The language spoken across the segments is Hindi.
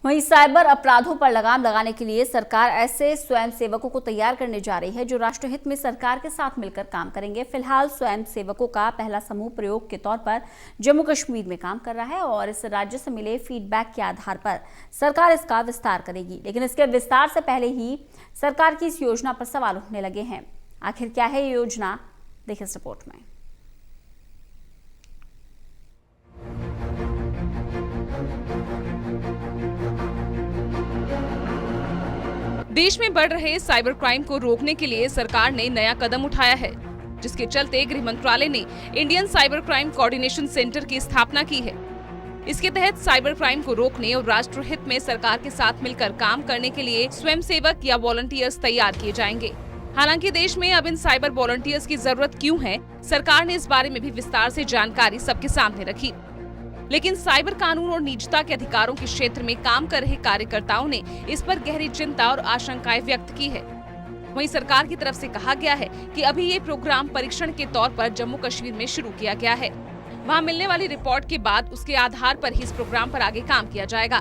वहीं साइबर अपराधों पर लगाम लगाने के लिए सरकार ऐसे स्वयंसेवकों को तैयार करने जा रही है जो राष्ट्रहित में सरकार के साथ मिलकर काम करेंगे। फिलहाल स्वयंसेवकों का पहला समूह प्रयोग के तौर पर जम्मू कश्मीर में काम कर रहा है और इस राज्य से मिले फीडबैक के आधार पर सरकार इसका विस्तार करेगी। लेकिन इसके विस्तार से पहले ही सरकार की इस योजना पर सवाल उठने लगे हैं। आखिर क्या है ये योजना, देखिए इस रिपोर्ट में। देश में बढ़ रहे साइबर क्राइम को रोकने के लिए सरकार ने नया कदम उठाया है, जिसके चलते गृह मंत्रालय ने Indian cyber crime coordination centre की स्थापना की है। इसके तहत साइबर क्राइम को रोकने और राष्ट्रहित में सरकार के साथ मिलकर काम करने के लिए स्वयंसेवक या वॉलंटियर्स तैयार किए जाएंगे। हालांकि देश में अब इन साइबर वॉलंटियर्स की जरूरत क्यों है, सरकार ने इस बारे में भी विस्तार से जानकारी सबके सामने रखी। लेकिन साइबर कानून और निजता के अधिकारों के क्षेत्र में काम कर रहे कार्यकर्ताओं ने इस पर गहरी चिंता और आशंकाएं व्यक्त की है। वहीं सरकार की तरफ से कहा गया है कि अभी ये प्रोग्राम परीक्षण के तौर पर जम्मू कश्मीर में शुरू किया गया है। वहां मिलने वाली रिपोर्ट के बाद उसके आधार पर ही इस प्रोग्राम पर आगे काम किया जाएगा।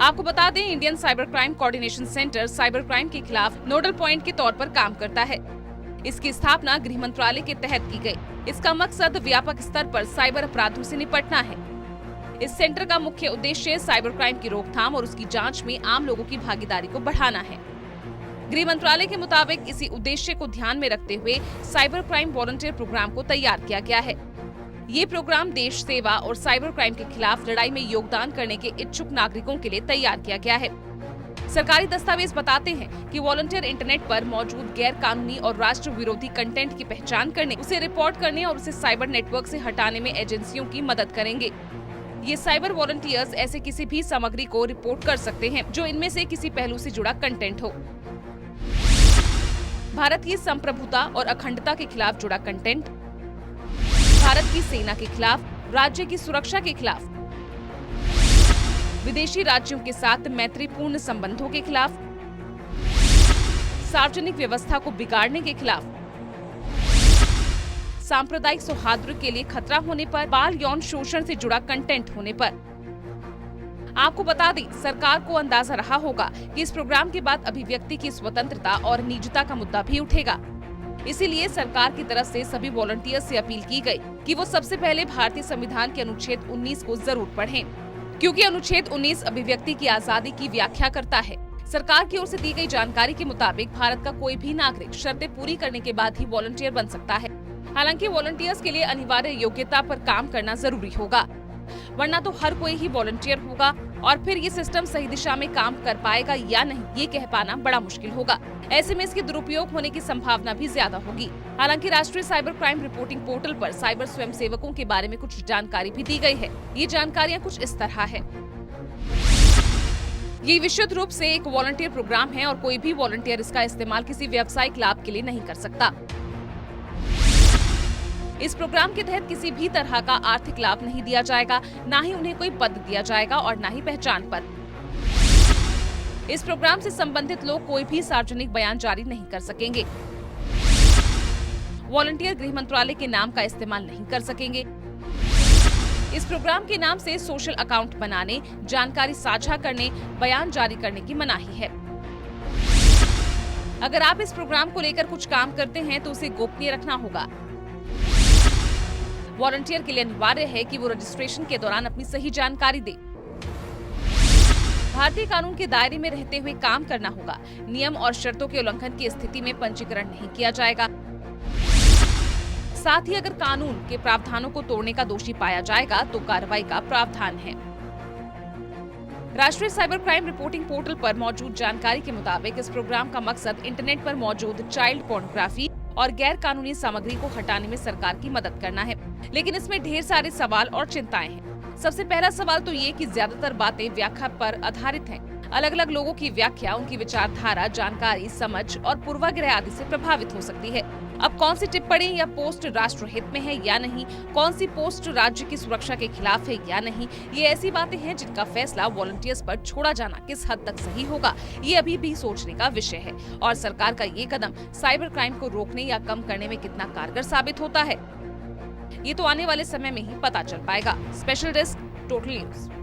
आपको बता दें, Indian cyber crime coordination centre cyber crime के खिलाफ नोडल पॉइंट के तौर पर काम करता है। इसकी स्थापना गृह मंत्रालय के तहत की गई। इसका मकसद व्यापक स्तर पर साइबर अपराधों से निपटना है। इस सेंटर का मुख्य उद्देश्य साइबर क्राइम की रोकथाम और उसकी जांच में आम लोगों की भागीदारी को बढ़ाना है। गृह मंत्रालय के मुताबिक इसी उद्देश्य को ध्यान में रखते हुए साइबर क्राइम वॉलंटियर प्रोग्राम को तैयार किया गया है। ये प्रोग्राम देश सेवा और साइबर क्राइम के खिलाफ लड़ाई में योगदान करने के इच्छुक नागरिकों के लिए तैयार किया गया है। सरकारी दस्तावेज बताते हैं कि वॉलंटियर इंटरनेट पर मौजूद गैर कानूनी और राष्ट्र विरोधी कंटेंट की पहचान करने, उसे रिपोर्ट करने और उसे साइबर नेटवर्क से हटाने में एजेंसियों की मदद करेंगे। ये साइबर वॉलंटियर्स ऐसे किसी भी सामग्री को रिपोर्ट कर सकते हैं जो इनमें से किसी पहलू से जुड़ा कंटेंट हो। भारत की संप्रभुता और अखंडता के खिलाफ जुड़ा कंटेंट, भारत की सेना के खिलाफ, राज्य की सुरक्षा के खिलाफ, विदेशी राज्यों के साथ मैत्रीपूर्ण संबंधों के खिलाफ, सार्वजनिक व्यवस्था को बिगाड़ने के खिलाफ, सांप्रदायिक सौहार्द के लिए खतरा होने पर, बाल यौन शोषण से जुड़ा कंटेंट होने पर। आपको बता दें, सरकार को अंदाजा रहा होगा कि इस प्रोग्राम के बाद अभिव्यक्ति की स्वतंत्रता और निजता का मुद्दा भी उठेगा। इसीलिए सरकार की तरफ से सभी वॉलंटियर्स से अपील की गई कि वो सबसे पहले भारतीय संविधान के अनुच्छेद 19 को जरूर पढ़ें, क्योंकि अनुच्छेद 19 अभिव्यक्ति की आजादी की व्याख्या करता है। सरकार की ओर से दी गई जानकारी के मुताबिक भारत का कोई भी नागरिक शर्तें पूरी करने के बाद ही वॉलंटियर बन सकता है। हालांकि वॉलंटियर्स के लिए अनिवार्य योग्यता पर काम करना जरूरी होगा, वरना तो हर कोई ही वॉलंटियर होगा और फिर ये सिस्टम सही दिशा में काम कर पाएगा या नहीं, ये कह पाना बड़ा मुश्किल होगा। ऐसे में इसके दुरुपयोग होने की संभावना भी ज्यादा होगी। हालांकि राष्ट्रीय साइबर क्राइम रिपोर्टिंग पोर्टल पर साइबर स्वयंसेवकों के बारे में कुछ जानकारी भी दी गई है। ये जानकारियाँ कुछ इस तरह है। ये विशुद्ध रूप से एक वॉलंटियर प्रोग्राम है और कोई भी वॉलंटियर इसका इस्तेमाल किसी व्यावसायिक लाभ के लिए नहीं कर सकता। इस प्रोग्राम के तहत किसी भी तरह का आर्थिक लाभ नहीं दिया जाएगा, ना ही उन्हें कोई पद दिया जाएगा और ना ही पहचान पत्र। इस प्रोग्राम से संबंधित लोग कोई भी सार्वजनिक बयान जारी नहीं कर सकेंगे। वॉलंटियर गृह मंत्रालय के नाम का इस्तेमाल नहीं कर सकेंगे। इस प्रोग्राम के नाम से सोशल अकाउंट बनाने, जानकारी साझा करने, बयान जारी करने की मनाही है। अगर आप इस प्रोग्राम को लेकर कुछ काम करते हैं तो उसे गोपनीय रखना होगा। वॉलंटियर के लिए अनिवार्य है कि वो रजिस्ट्रेशन के दौरान अपनी सही जानकारी दे। भारतीय कानून के दायरे में रहते हुए काम करना होगा। नियम और शर्तों के उल्लंघन की स्थिति में पंजीकरण नहीं किया जाएगा। साथ ही अगर कानून के प्रावधानों को तोड़ने का दोषी पाया जाएगा तो कार्रवाई का प्रावधान है। राष्ट्रीय साइबर क्राइम रिपोर्टिंग पोर्टल पर मौजूद जानकारी के मुताबिक इस प्रोग्राम का मकसद इंटरनेट पर मौजूद चाइल्ड पोर्नोग्राफी और गैर कानूनी सामग्री को हटाने में सरकार की मदद करना है। लेकिन इसमें ढेर सारे सवाल और चिंताएं हैं। सबसे पहला सवाल तो ये कि ज्यादातर बातें व्याख्या पर आधारित हैं। अलग अलग लोगों की व्याख्या उनकी विचारधारा, जानकारी, समझ और पूर्वाग्रह आदि से प्रभावित हो सकती है। अब कौन सी टिप्पणी या पोस्ट राष्ट्रहित में है या नहीं, कौन सी पोस्ट राज्य की सुरक्षा के खिलाफ है या नहीं, ये ऐसी बातें हैं जिनका फैसला वॉलंटियर्स पर छोड़ा जाना किस हद तक सही होगा, ये अभी भी सोचने का विषय है। और सरकार का ये कदम साइबर क्राइम को रोकने या कम करने में कितना कारगर साबित होता है, ये तो आने वाले समय में ही पता चल पाएगा। Special desk, total news.